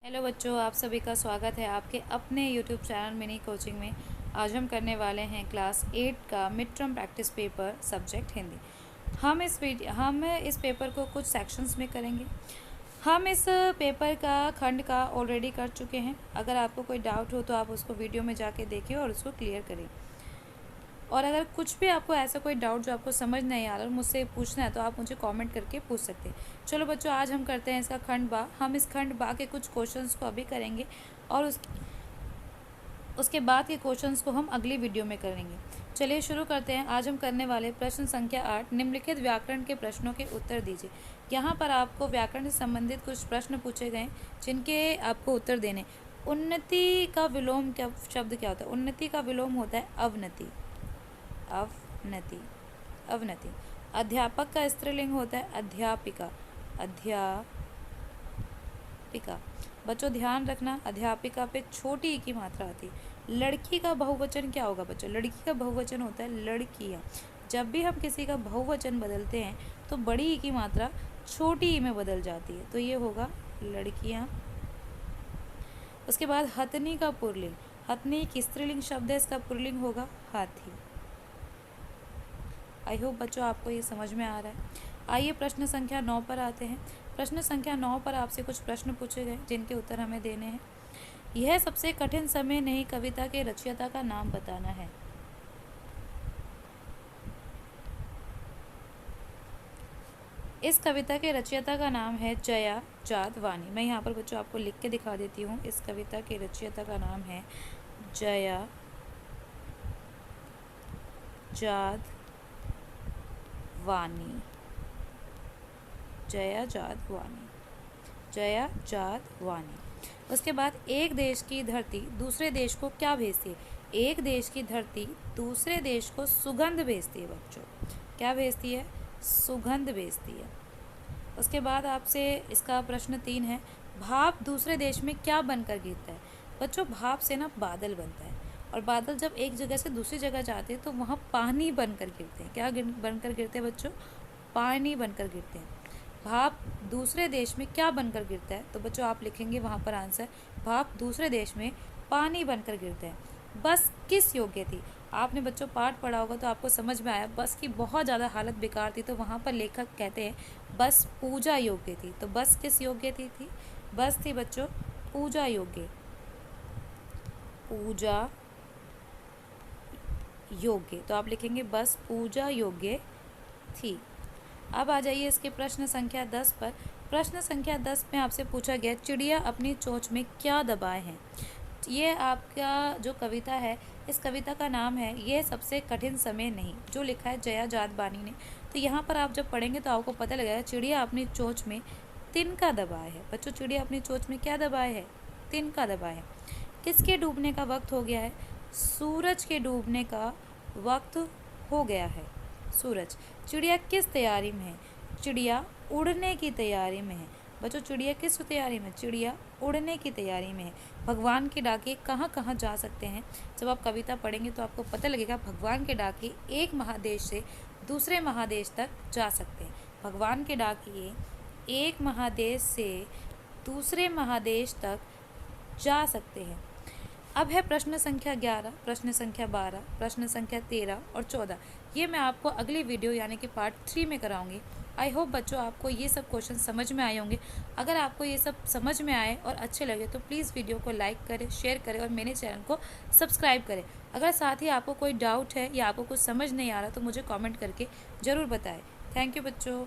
Hello बच्चों, आप सभी का स्वागत है आपके अपने यूट्यूब चैनल मिनी कोचिंग में। आज हम करने वाले हैं क्लास 8 का mid term practice paper subject Hindi. हम इस पेपर को कुछ सेक्शंस में करेंगे। हम इस पेपर का खंड का ऑलरेडी कर चुके हैं। अगर आपको कोई डाउट हो तो आप उसको वीडियो में जाके देखिए और उसको क्लियर करें। और अगर कुछ भी आपको ऐसा कोई डाउट जो आपको समझ नहीं आ रहा और मुझसे पूछना है तो आप मुझे कमेंट करके पूछ सकते हैं। चलो बच्चों, आज हम करते हैं इसका खंड बा। हम इस खंड बा के कुछ क्वेश्चंस को अभी करेंगे और उसके बाद के क्वेश्चंस को हम अगली वीडियो में करेंगे। चलिए शुरू करते हैं। आज हम करने वाले प्रश्न संख्या 8, निम्नलिखित व्याकरण के प्रश्नों के उत्तर दीजिए। यहाँ पर आपको व्याकरण से संबंधित कुछ प्रश्न पूछे गए जिनके आपको उत्तर देने। उन्नति का विलोम क्या शब्द क्या होता है? उन्नति का विलोम होता है अवनति। अवनति अवनति। अध्यापक का स्त्रीलिंग होता है अध्यापिका। अध्यापिका। बच्चों ध्यान रखना, अध्यापिका पे छोटी ई की मात्रा आती है। लड़की का बहुवचन क्या होगा बच्चों? लड़की का बहुवचन होता है लड़कियाँ। जब भी हम किसी का बहुवचन बदलते हैं तो बड़ी ई की मात्रा छोटी ई में बदल जाती है, तो ये होगा लड़कियाँ। उसके बाद हथनी का पुल्लिंग। हथनी एक स्त्रीलिंग शब्द है, इसका पुल्लिंग होगा हाथी। आई होप बच्चों आपको ये समझ में आ रहा है। आइए प्रश्न संख्या 9 पर आते हैं। प्रश्न संख्या 9 पर आपसे कुछ प्रश्न पूछे गए जिनके उत्तर हमें देने हैं। यह सबसे कठिन समय नहीं, कविता के रचयिता का नाम बताना है। इस कविता के रचयिता का नाम है जया जादवानी। मैं यहाँ पर बच्चों आपको लिख के दिखा देती हूँ। इस कविता के रचयिता का नाम है जया जादवानी। जया जादवानी। जया जादवानी। उसके बाद एक देश की धरती दूसरे देश को क्या भेजती है? एक देश की धरती दूसरे देश को सुगंध भेजती है बच्चों। क्या भेजती है? सुगंध भेजती है। उसके बाद आपसे इसका प्रश्न 3 है, भाप दूसरे देश में क्या बनकर गिरता है? बच्चों भाप से ना बादल बनता है, और बादल जब एक जगह से दूसरी जगह जाते हैं तो वहाँ पानी बनकर गिरते हैं। क्या बनकर गिरते हैं बच्चों? पानी बनकर गिरते हैं। भाप दूसरे देश में क्या बनकर गिरता है? तो बच्चों आप लिखेंगे वहाँ पर आंसर, भाप दूसरे देश में पानी बनकर गिरता है। बस किस योग्य थी? आपने बच्चों पाठ पढ़ा होगा तो आपको समझ में आया, बस की बहुत ज़्यादा हालत बेकार थी तो वहाँ पर लेखक कहते हैं बस पूजा योग्य थी। तो बस किस योग्य थी? बस थी बच्चों पूजा योग्य। पूजा योग्य, तो आप लिखेंगे बस पूजा योग्य थी। अब आ जाइए इसके प्रश्न संख्या 10 पर। प्रश्न संख्या 10 में आपसे पूछा गया, चिड़िया अपनी चोंच में क्या दबाए हैं? ये आपका जो कविता है, इस कविता का नाम है यह सबसे कठिन समय नहीं, जो लिखा है जया जादवानी ने। तो यहाँ पर आप जब पढ़ेंगे तो आपको पता लगेगा चिड़िया अपनी चोंच में तिनका दबाए है। बच्चों चिड़िया अपनी चोंच में क्या दबाए है? तिनका दबाए है। किसके डूबने का वक्त हो गया है? सूरज के डूबने का वक्त हो गया है। सूरज। चिड़िया किस तैयारी में है? चिड़िया उड़ने की तैयारी में है। बच्चों चिड़िया किस तैयारी में? चिड़िया उड़ने की तैयारी में है। भगवान के डाके कहाँ कहाँ जा सकते हैं? जब आप कविता पढ़ेंगे तो आपको पता लगेगा भगवान के डाके एक महादेश से दूसरे महादेश तक जा सकते हैं। भगवान के डाकिए एक महादेश से दूसरे महादेश तक जा सकते हैं। अब है प्रश्न संख्या 11, प्रश्न संख्या 12, प्रश्न संख्या 13 और 14। ये मैं आपको अगली वीडियो यानी कि पार्ट 3 में कराऊंगी। आई होप बच्चों आपको ये सब क्वेश्चन समझ में आए होंगे। अगर आपको ये सब समझ में आए और अच्छे लगे तो प्लीज़ वीडियो को लाइक करें, शेयर करें और मेरे चैनल को सब्सक्राइब करें। अगर साथ ही आपको कोई डाउट है या आपको कुछ समझ नहीं आ रहा तो मुझे कॉमेंट करके ज़रूर बताएँ। थैंक यू बच्चों।